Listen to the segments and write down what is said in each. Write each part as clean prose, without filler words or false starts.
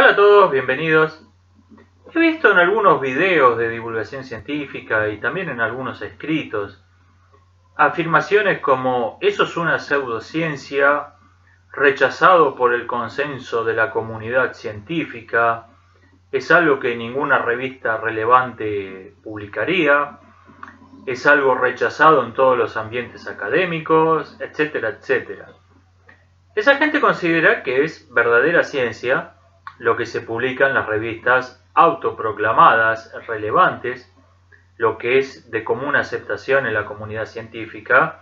Hola a todos, bienvenidos. He visto en algunos videos de divulgación científica y también en algunos escritos afirmaciones como eso es una pseudociencia, rechazado por el consenso de la comunidad científica, es algo que ninguna revista relevante publicaría, es algo rechazado en todos los ambientes académicos, etcétera, etcétera. Esa gente considera que es verdadera ciencia lo que se publica en las revistas autoproclamadas relevantes, lo que es de común aceptación en la comunidad científica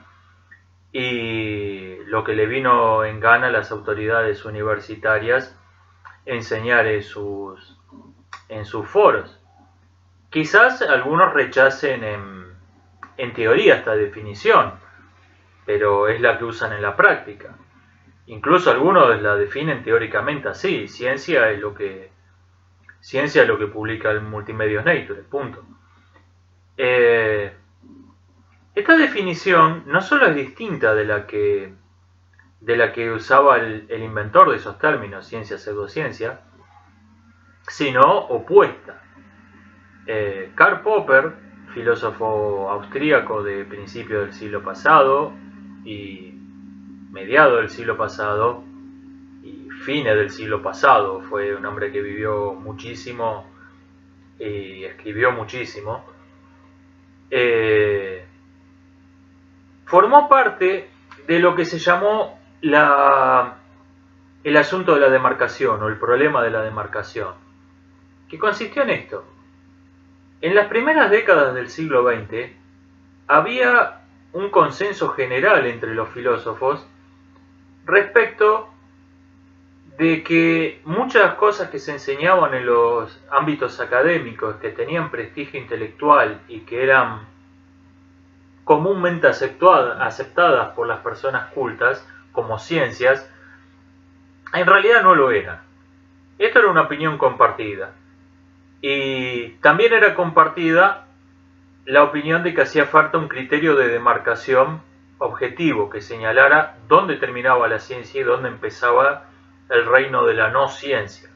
y lo que le vino en gana a las autoridades universitarias enseñar en sus foros. Quizás algunos rechacen en teoría esta definición, pero es la que usan en la práctica. Incluso algunos la definen teóricamente así: ciencia es lo que publica el Multimedios Nature, punto. Esta definición no solo es distinta de la que usaba el inventor de esos términos, ciencia, pseudociencia, sino opuesta. Karl Popper, filósofo austríaco de principios del siglo pasado y mediados del siglo pasado y fines del siglo pasado, fue un hombre que vivió muchísimo y escribió muchísimo, formó parte de lo que se llamó el asunto de la demarcación o el problema de la demarcación, que consistió en esto. En las primeras décadas del siglo XX había un consenso general entre los filósofos respecto de que muchas cosas que se enseñaban en los ámbitos académicos, que tenían prestigio intelectual y que eran comúnmente aceptadas por las personas cultas como ciencias, en realidad no lo eran. Esto era una opinión compartida. Y también era compartida la opinión de que hacía falta un criterio de demarcación objetivo que señalara dónde terminaba la ciencia y dónde empezaba el reino de la no ciencia.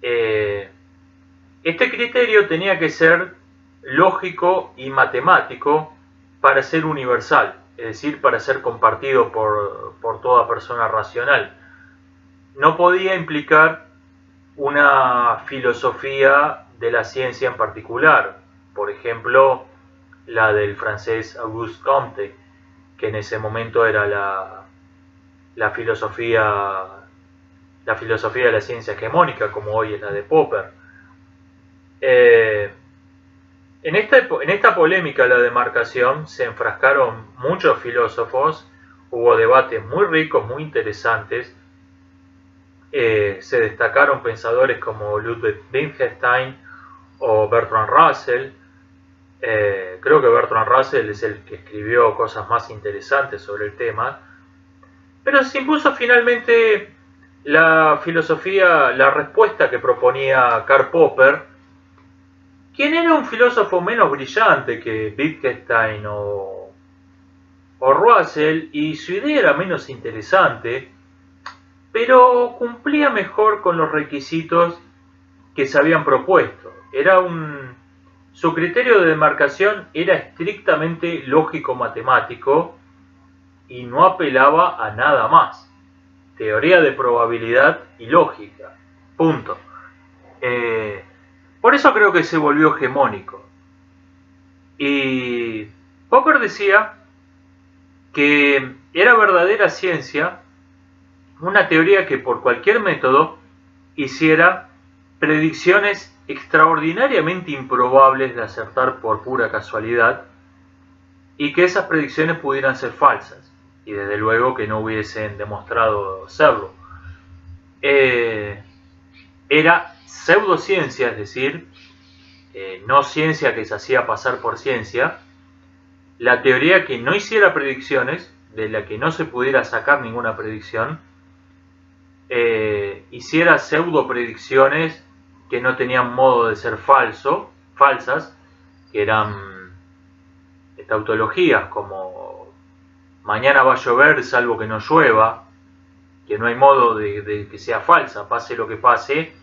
Este criterio tenía que ser lógico y matemático para ser universal, es decir, para ser compartido por toda persona racional. No podía implicar una filosofía de la ciencia en particular, por ejemplo, la del francés Auguste Comte, que en ese momento era la filosofía de la ciencia hegemónica, como hoy es la de Popper. En esta polémica de la demarcación se enfrascaron muchos filósofos, hubo debates muy ricos, muy interesantes. Se destacaron pensadores como Ludwig Wittgenstein o Bertrand Russell. Creo que Bertrand Russell es el que escribió cosas más interesantes sobre el tema. Pero se impuso finalmente la filosofía, la respuesta que proponía Karl Popper, quien era un filósofo menos brillante que Wittgenstein o Russell, y su idea era menos interesante, pero cumplía mejor con los requisitos que se habían propuesto. Su criterio de demarcación era estrictamente lógico-matemático y no apelaba a nada más. Teoría de probabilidad y lógica. Punto. Por eso creo que se volvió hegemónico. Y Popper decía que era verdadera ciencia una teoría que por cualquier método hiciera predicciones extraordinariamente improbables de acertar por pura casualidad y que esas predicciones pudieran ser falsas y desde luego que no hubiesen demostrado serlo. Era pseudociencia, es decir, no ciencia que se hacía pasar por ciencia, la teoría que no hiciera predicciones, de la que no se pudiera sacar ninguna predicción, hiciera pseudo predicciones que no tenían modo de ser falsas, que eran tautologías como mañana va a llover salvo que no llueva, que no hay modo de que sea falsa, pase lo que pase,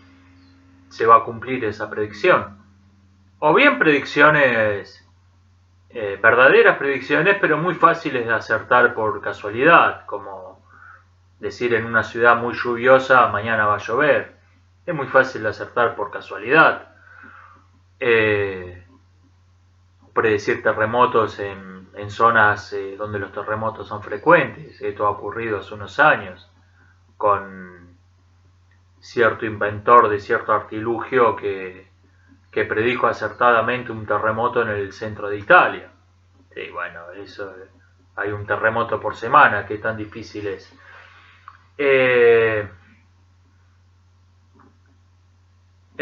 se va a cumplir esa predicción. O bien predicciones, verdaderas predicciones, pero muy fáciles de acertar por casualidad, como decir en una ciudad muy lluviosa, mañana va a llover. Es muy fácil de acertar por casualidad. Predecir terremotos en zonas donde los terremotos son frecuentes. Esto ha ocurrido hace unos años con cierto inventor de cierto artilugio que predijo acertadamente un terremoto en el centro de Italia. Sí, bueno, eso, hay un terremoto por semana, ¿qué tan difícil es? El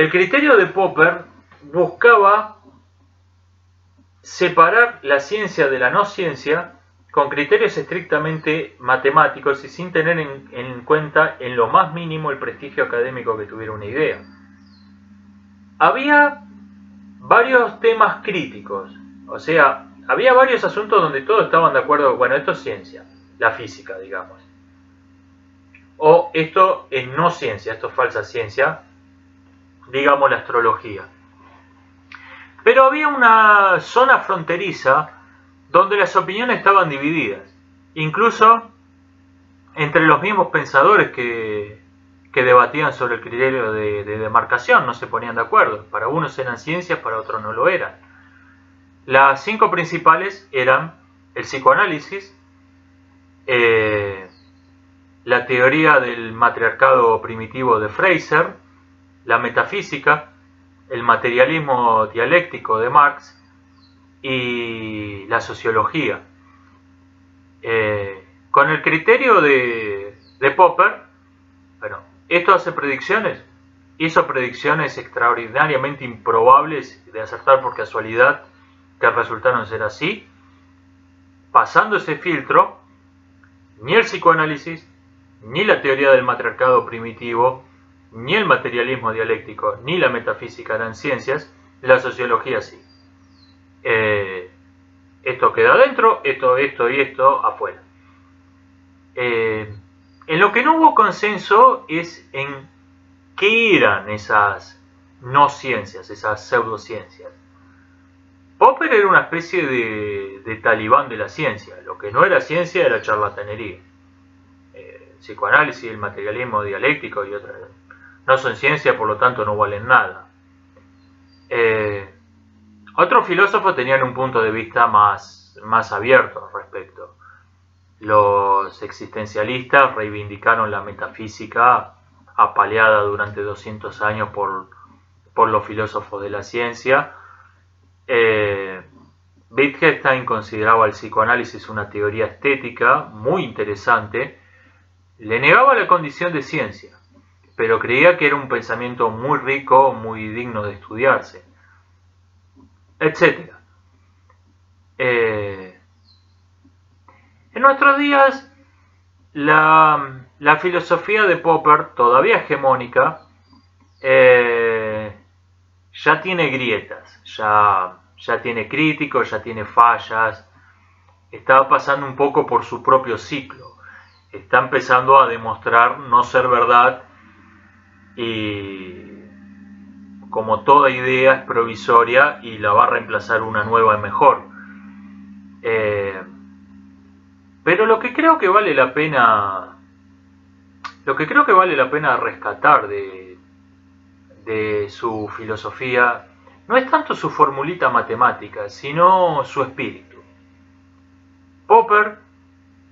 criterio de Popper buscaba separar la ciencia de la no ciencia con criterios estrictamente matemáticos y sin tener en cuenta en lo más mínimo el prestigio académico que tuviera una idea. Había varios temas críticos, o sea, había varios asuntos donde todos estaban de acuerdo, bueno, esto es ciencia, la física, digamos. O esto es no ciencia, esto es falsa ciencia, digamos la astrología. Pero había una zona fronteriza donde las opiniones estaban divididas, incluso entre los mismos pensadores que debatían sobre el criterio de demarcación, no se ponían de acuerdo. Para unos eran ciencias, para otros no lo eran. Las 5 principales eran el psicoanálisis, la teoría del matriarcado primitivo de Fraser, la metafísica, el materialismo dialéctico de Marx y la sociología. Con el criterio de Popper, bueno, esto hace predicciones, hizo predicciones extraordinariamente improbables de acertar por casualidad que resultaron ser así. Pasando ese filtro, ni el psicoanálisis, ni la teoría del matriarcado primitivo, ni el materialismo dialéctico, ni la metafísica eran ciencias, la sociología sí. Esto queda adentro, esto y esto afuera. En lo que no hubo consenso es en qué eran esas no ciencias, esas pseudociencias. Popper era una especie de talibán de la ciencia. Lo que no era ciencia era charlatanería. Psicoanálisis, el materialismo dialéctico y otras no son ciencia, por lo tanto no valen nada. Otros filósofos tenían un punto de vista más abierto al respecto. Los existencialistas reivindicaron la metafísica apaleada durante 200 años por los filósofos de la ciencia. Wittgenstein consideraba el psicoanálisis una teoría estética muy interesante. Le negaba la condición de ciencia, pero creía que era un pensamiento muy rico, muy digno de estudiarse, etc. En nuestros días, la filosofía de Popper, todavía hegemónica, ya tiene grietas, ya tiene críticos, ya tiene fallas, está pasando un poco por su propio ciclo, está empezando a demostrar no ser verdad y como toda idea es provisoria y la va a reemplazar una nueva y mejor. Pero lo que creo que vale la pena rescatar de su filosofía no es tanto su formulita matemática, sino su espíritu. Popper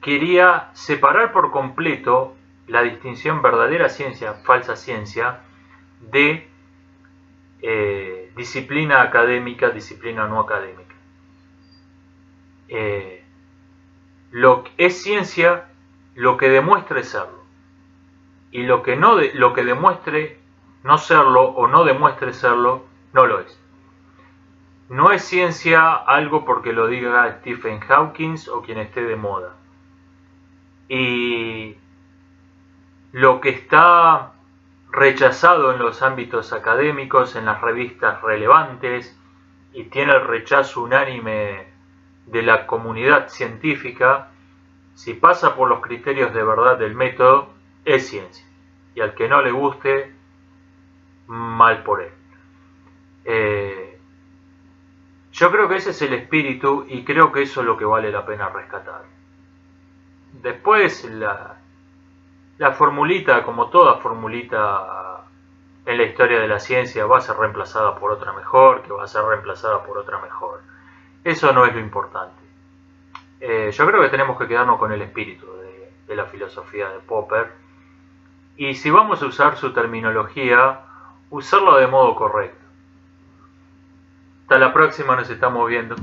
quería separar por completo la distinción verdadera ciencia, falsa ciencia, de disciplina académica, disciplina no académica. Lo que es ciencia, lo que demuestre serlo, y lo que demuestre no serlo o no demuestre serlo, no lo es. No es ciencia algo porque lo diga Stephen Hawking o quien esté de moda. Y lo que está rechazado en los ámbitos académicos, en las revistas relevantes, y tiene el rechazo unánime de la comunidad científica, si pasa por los criterios de verdad del método, es ciencia. Y al que no le guste, mal por él. Yo creo que ese es el espíritu y creo que eso es lo que vale la pena rescatar. Después la formulita, como toda formulita en la historia de la ciencia, va a ser reemplazada por otra mejor, que va a ser reemplazada por otra mejor. Eso no es lo importante. Yo creo que tenemos que quedarnos con el espíritu de la filosofía de Popper. Y si vamos a usar su terminología, usarlo de modo correcto. Hasta la próxima, nos estamos viendo.